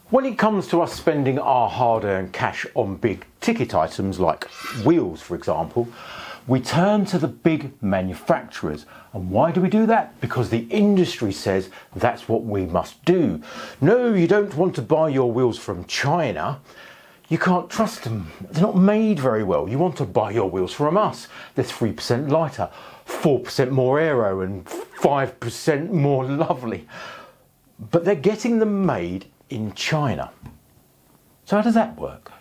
When it comes to us spending our hard-earned cash on big ticket items like wheels, for example, we turn to the big manufacturers. And why do we do that? Because the industry says that's what we must do. No, you don't want to buy your wheels from China. You can't trust them. They're not made very well. You want to buy your wheels from us. They're 3% lighter, 4% more aero and 5% more lovely. But they're getting them made in China. So how does that work?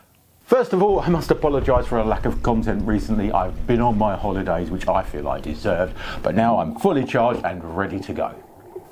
First of all, I must apologise for a lack of content recently. I've been on my holidays, which I feel I deserved, but now I'm fully charged and ready to go.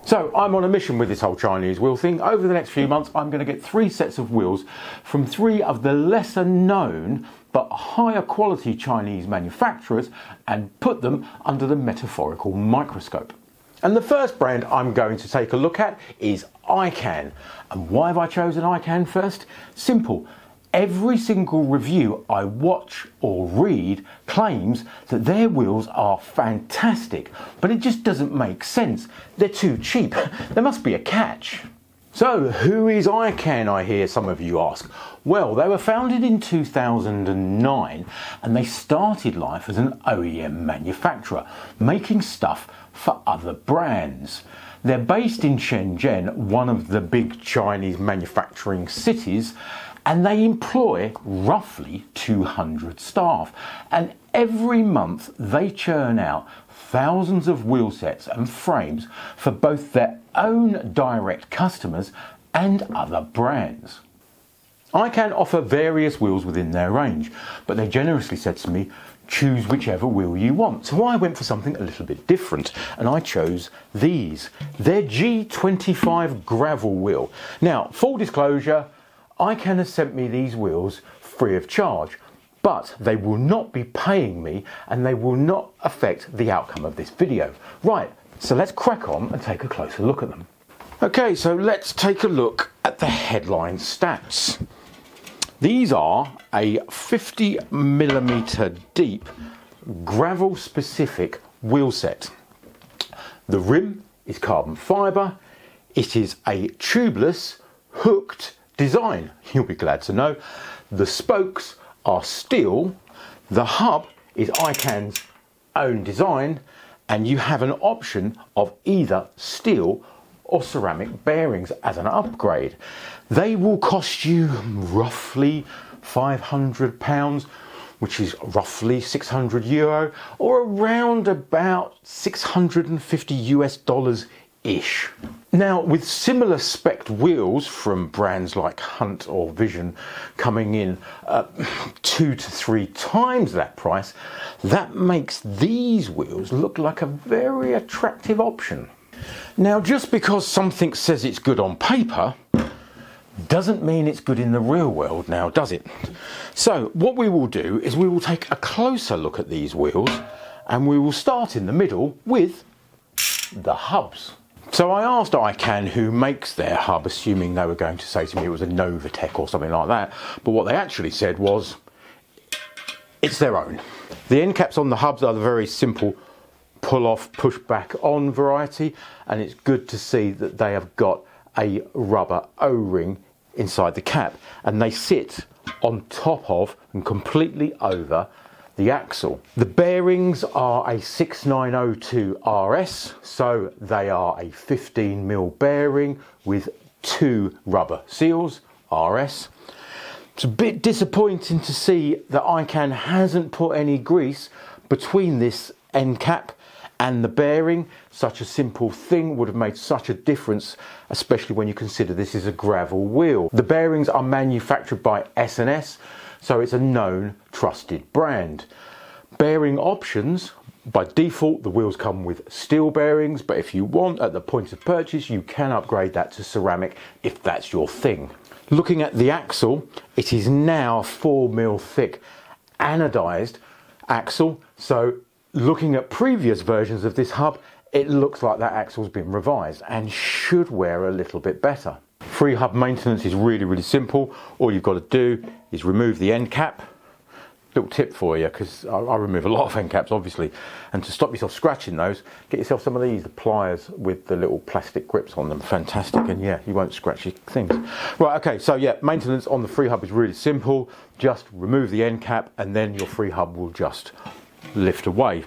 So I'm on a mission with this whole Chinese wheel thing. Over the next few months, I'm going to get 3 sets of wheels from 3 of the lesser known but higher quality Chinese manufacturers and put them under the metaphorical microscope. And the first brand I'm going to take a look at is ICAN. And why have I chosen ICAN first? Simple. Every single review I watch or read claims that their wheels are fantastic, but it just doesn't make sense. They're too cheap. There must be a catch. So, who is ICAN, I hear some of you ask? Well, they were founded in 2009 and they started life as an OEM manufacturer, making stuff for other brands. They're based in Shenzhen, one of the big Chinese manufacturing cities, and they employ roughly 200 staff. And every month they churn out thousands of wheel sets and frames for both their own direct customers and other brands. ICAN offer various wheels within their range, but they generously said to me, choose whichever wheel you want. So I went for something a little bit different and I chose these. Their G25 gravel wheel. Now, full disclosure, ICAN has sent me these wheels free of charge, but they will not be paying me and they will not affect the outcome of this video. Right, so let's crack on and take a closer look at them. Okay, so let's take a look at the headline stats. These are a 50mm deep gravel specific wheel set. The rim is carbon fibre. It is a tubeless hooked design, you'll be glad to know. The spokes are steel. The hub is ICAN's own design, and you have an option of either steel or ceramic bearings as an upgrade. They will cost you roughly £500, which is roughly €600, or around about $650 ish. Now, with similar spec'd wheels from brands like Hunt or Vision coming in 2 to 3 times that price, that makes these wheels look like a very attractive option. Now, just because something says it's good on paper doesn't mean it's good in the real world now, does it? So what we will do is we will take a closer look at these wheels and we will start in the middle with the hubs. So I asked ICAN who makes their hub, assuming they were going to say to me it was a Novatech or something like that, but what they actually said was it's their own. The end caps on the hubs are the very simple pull off, push back on variety, and it's good to see that they have got a rubber O-ring inside the cap and they sit on top of and completely over the axle. The bearings are a 6902 RS, so they are a 15mm bearing with 2 rubber seals, RS. It's a bit disappointing to see that ICAN hasn't put any grease between this end cap and the bearing. Such a simple thing would have made such a difference, especially when you consider this is a gravel wheel. The bearings are manufactured by S&S, so it's a known, trusted brand. Bearing options, by default the wheels come with steel bearings, but if you want at the point of purchase you can upgrade that to ceramic if that's your thing. Looking at the axle, it is now 4mm thick anodized axle, so looking at previous versions of this hub, it looks like that axle's been revised and should wear a little bit better. Free hub maintenance is really simple. All you've got to do is remove the end cap, little tip for you, because I remove a lot of end caps obviously, and to stop yourself scratching those, get yourself some of these, the pliers with the little plastic grips on them. Fantastic, and yeah, you won't scratch your things. Right, okay, so yeah, maintenance on the free hub is really simple. Just remove the end cap and then your free hub will just lift away.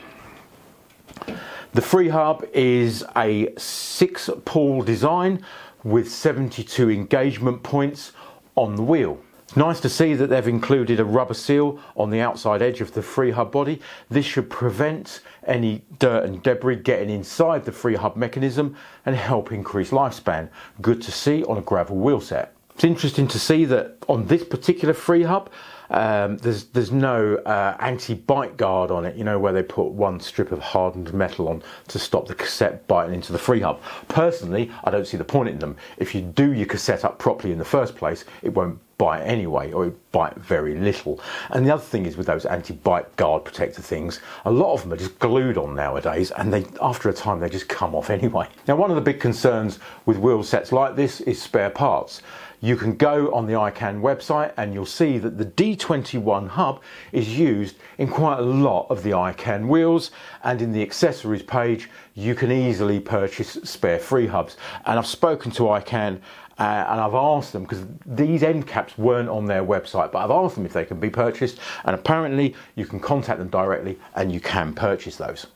The free hub is a 6-pull design with 72 engagement points on the wheel. It's nice to see that they've included a rubber seal on the outside edge of the free hub body. This should prevent any dirt and debris getting inside the free hub mechanism and help increase lifespan. Good to see on a gravel wheel set. It's interesting to see that on this particular free hub, there's no anti-bite guard on it, you know, where they put one strip of hardened metal on to stop the cassette biting into the free hub. Personally, I don't see the point in them. If you do your cassette up properly in the first place, it won't bite anyway, or it bite very little. And the other thing is with those anti-bite guard protector things, a lot of them are just glued on nowadays, and they, after a time, they just come off anyway. Now, one of the big concerns with wheel sets like this is spare parts. You can go on the ICAN website and you'll see that the D21 hub is used in quite a lot of the ICAN wheels, and in the accessories page you can easily purchase spare free hubs. And I've spoken to ICAN and I've asked them, because these end caps weren't on their website, but I've asked them if they can be purchased, and apparently you can contact them directly and you can purchase those.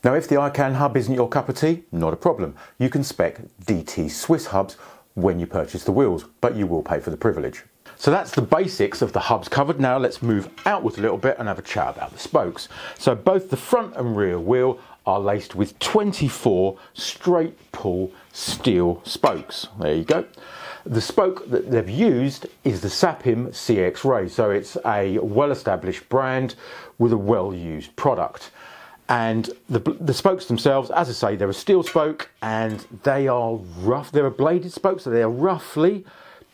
Now, if the ICAN hub isn't your cup of tea, not a problem. You can spec DT Swiss hubs when you purchase the wheels, but you will pay for the privilege. So that's the basics of the hubs covered. Now let's move outwards a little bit and have a chat about the spokes. So both the front and rear wheel are laced with 24 straight pull steel spokes. There you go. The spoke that they've used is the Sapim CX Ray. So it's a well-established brand with a well-used product. And the spokes themselves, as I say, they're a steel spoke and they are rough. They're a bladed spoke, so they are roughly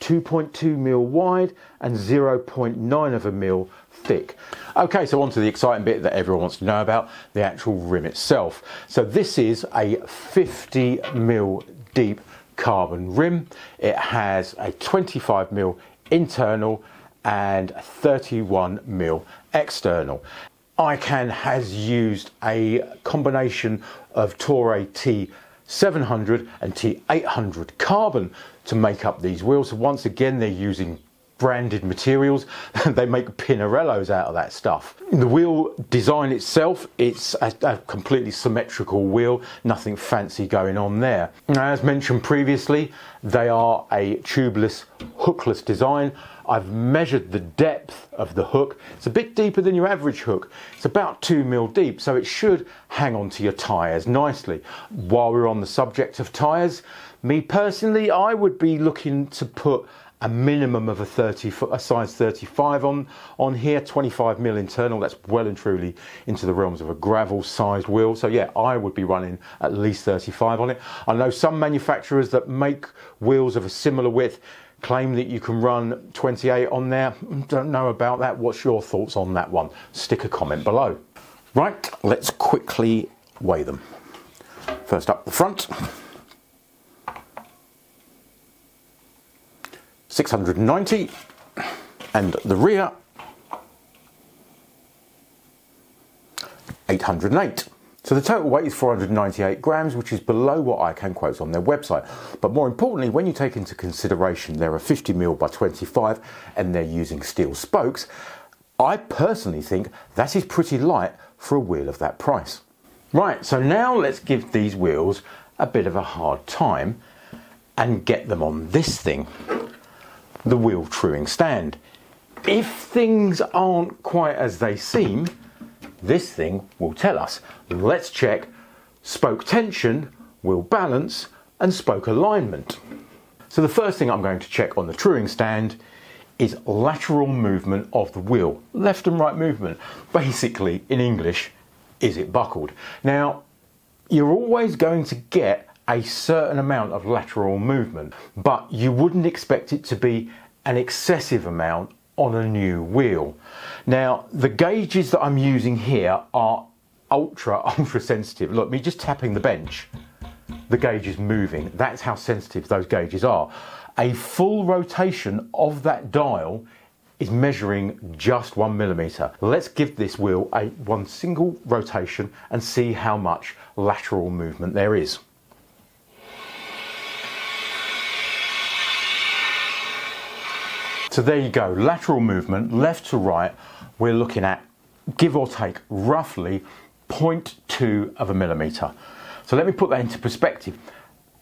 2.2 mil wide and 0.9 of a mil thick. Okay, so on to the exciting bit that everyone wants to know about, the actual rim itself. So this is a 50 mil deep carbon rim. It has a 25 mil internal and 31 mil external. ICAN has used a combination of Toray T700 and T800 carbon to make up these wheels. So once again, they're using branded materials. They make Pinarellos out of that stuff. The wheel design itself, it's a completely symmetrical wheel, nothing fancy going on there. Now, as mentioned previously, they are a tubeless, hookless design. I've measured the depth of the hook. It's a bit deeper than your average hook. It's about 2 mil deep, so it should hang on to your tyres nicely. While we're on the subject of tyres, me personally, I would be looking to put a minimum of a size 35 on here, 25 mil internal. That's well and truly into the realms of a gravel sized wheel. So yeah, I would be running at least 35 on it. I know some manufacturers that make wheels of a similar width claim that you can run 28 on there. Don't know about that. What's your thoughts on that one? Stick a comment below. Right, let's quickly weigh them. First up, the front. 690, and the rear 808. So the total weight is 498 grams, which is below what ICAN quotes on their website. But more importantly, when you take into consideration they're a 50 mil by 25 and they're using steel spokes, I personally think that is pretty light for a wheel of that price. Right, so now let's give these wheels a bit of a hard time and get them on this thing, the wheel truing stand. If things aren't quite as they seem, this thing will tell us. Let's check spoke tension, wheel balance, and spoke alignment. So the first thing I'm going to check on the truing stand is lateral movement of the wheel, left and right movement. Basically, in English, is it buckled? Now, you're always going to get a certain amount of lateral movement, but you wouldn't expect it to be an excessive amount on a new wheel. Now, the gauges that I'm using here are ultra sensitive. Look, me just tapping the bench, the gauge is moving. That's how sensitive those gauges are. A full rotation of that dial is measuring just 1 millimeter. Let's give this wheel one single rotation and see how much lateral movement there is. So there you go, lateral movement, left to right, we're looking at, give or take, roughly 0.2 of a millimetre. So let me put that into perspective.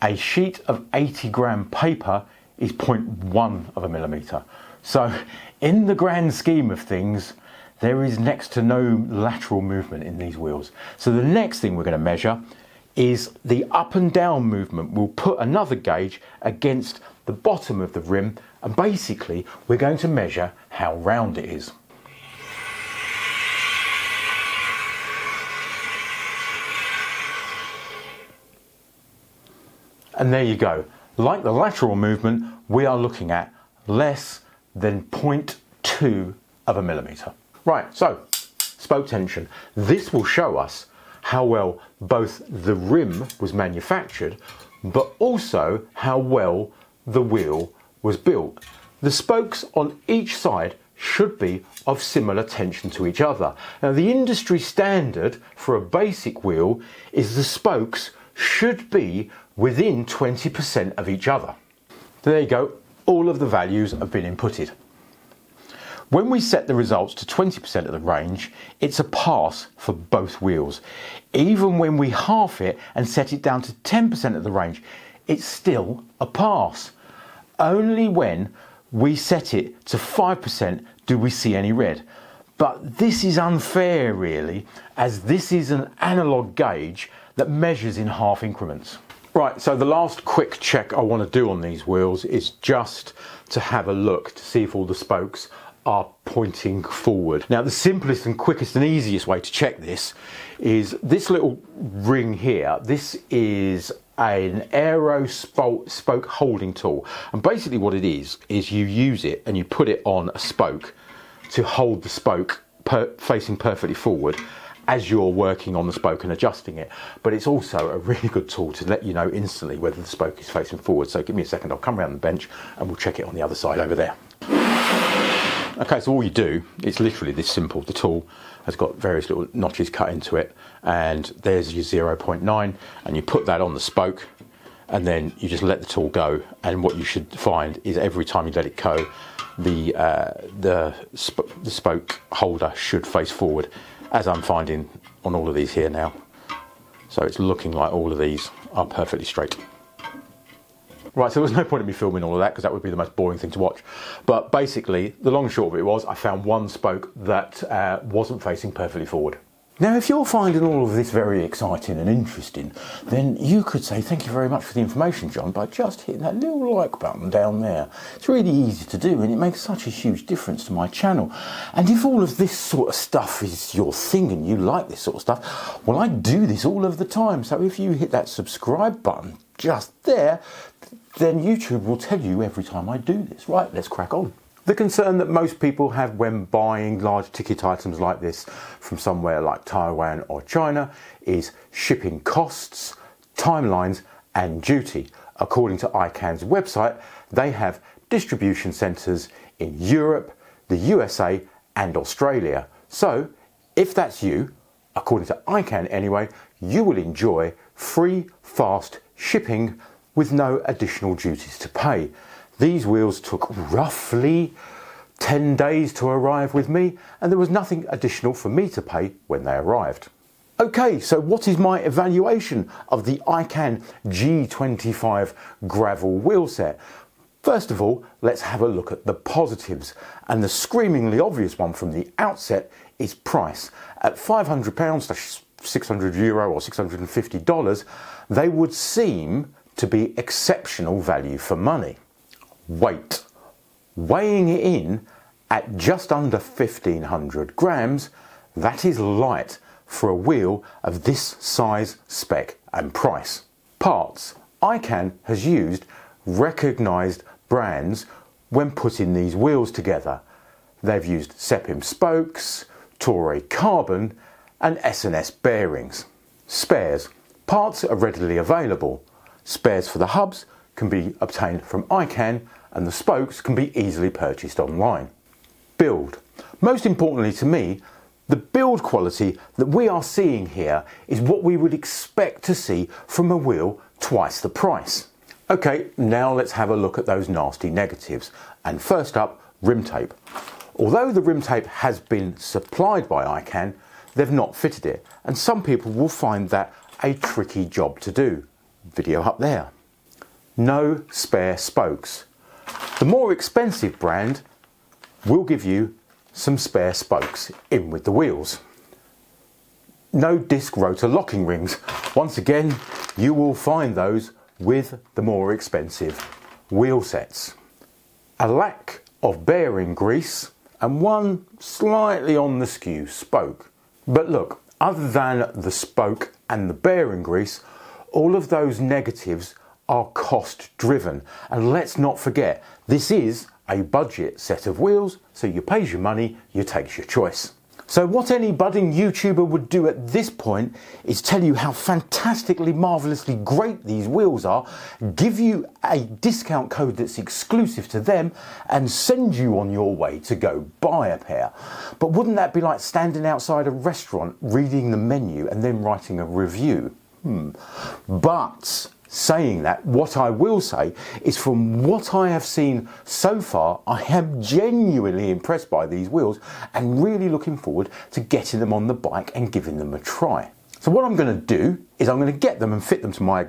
A sheet of 80-gram paper is 0.1 of a millimetre. So in the grand scheme of things, there is next to no lateral movement in these wheels. So the next thing we're going to measure is the up and down movement. We'll put another gauge against the bottom of the rim, and basically we're going to measure how round it is. And there you go. Like the lateral movement, we are looking at less than 0.2 of a millimetre. Right, so spoke tension. This will show us how well both the rim was manufactured, but also how well the wheel was built. The spokes on each side should be of similar tension to each other. Now, the industry standard for a basic wheel is the spokes should be within 20% of each other. There you go, all of the values have been inputted. When we set the results to 20% of the range, it's a pass for both wheels. Even when we half it and set it down to 10% of the range, it's still a pass. Only when we set it to 5% do we see any red. But this is unfair really, as this is an analog gauge that measures in half increments. Right, so the last quick check I want to do on these wheels is just to have a look to see if all the spokes are pointing forward. Now, the simplest and quickest and easiest way to check this is this little ring here. This is an aero spoke holding tool, and basically what it is you use it and you put it on a spoke to hold the spoke facing perfectly forward as you're working on the spoke and adjusting it. But it's also a really good tool to let you know instantly whether the spoke is facing forward. So give me a second, I'll come around the bench and we'll check it on the other side over there. Okay, so all you do, it's literally this simple. The tool has got various little notches cut into it, and there's your 0.9, and you put that on the spoke, and then you just let the tool go. And what you should find is every time you let it go, the spoke holder should face forward, as I'm finding on all of these here now. So it's looking like all of these are perfectly straight. Right, so there's no point in me filming all of that because that would be the most boring thing to watch. But basically, the long and short of it was I found one spoke that wasn't facing perfectly forward. Now, if you're finding all of this very exciting and interesting, then you could say thank you very much for the information, John, by just hitting that little like button down there. It's really easy to do, and it makes such a huge difference to my channel. And if all of this sort of stuff is your thing and you like this sort of stuff, well, I do this all of the time. So if you hit that subscribe button just there, then YouTube will tell you every time I do this. Right, let's crack on. The concern that most people have when buying large ticket items like this from somewhere like Taiwan or China is shipping costs, timelines and duty. According to ICAN's website, they have distribution centres in Europe, the USA and Australia. So if that's you, according to ICAN anyway, you will enjoy free, fast shipping with no additional duties to pay. These wheels took roughly 10 days to arrive with me, and there was nothing additional for me to pay when they arrived. Okay, so what is my evaluation of the ICAN G25 gravel wheel set? First of all, let's have a look at the positives, and the screamingly obvious one from the outset is price. At £500, that's €600 or $650, they would seem to be exceptional value for money. Weight. Weighing it in at just under 1,500 grams, that is light for a wheel of this size, spec and price. Parts. ICAN has used recognised brands when putting these wheels together. They've used Sepim spokes, Toray carbon and S&S bearings. Spares. Parts are readily available. Spares for the hubs can be obtained from ICAN and the spokes can be easily purchased online. build. Most importantly to me, the build quality that we are seeing here is what we would expect to see from a wheel twice the price. Okay, now let's have a look at those nasty negatives. And first up, rim tape. Although the rim tape has been supplied by ICAN, they've not fitted it, and some people will find that a tricky job to do. Video up there. No spare spokes. The more expensive brand will give you some spare spokes in with the wheels. No disc rotor locking rings. Once again, you will find those with the more expensive wheel sets. A lack of bearing grease and one slightly on the skew spoke. But look, other than the spoke and the bearing grease, all of those negatives are cost driven. And let's not forget, this is a budget set of wheels, so you pays your money, you takes your choice. So what any budding YouTuber would do at this point is tell you how fantastically, marvellously great these wheels are, give you a discount code that's exclusive to them, and send you on your way to go buy a pair. But wouldn't that be like standing outside a restaurant, reading the menu and then writing a review? But saying that, what I will say is from what I have seen so far, I am genuinely impressed by these wheels and really looking forward to getting them on the bike and giving them a try. So what I'm going to do is I'm going to get them and fit them to my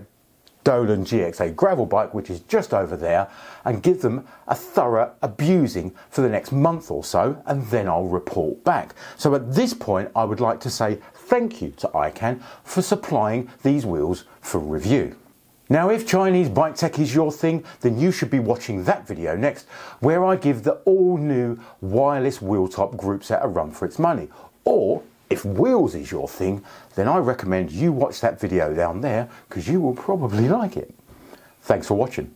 Dolan GXA gravel bike, which is just over there, and give them a thorough abusing for the next month or so, and then I'll report back. So at this point, I would like to say thank you to ICAN for supplying these wheels for review. Now, if Chinese bike tech is your thing, then you should be watching that video next, where I give the all-new wireless wheel top group set a run for its money. Or, if wheels is your thing, then I recommend you watch that video down there, because you will probably like it. Thanks for watching.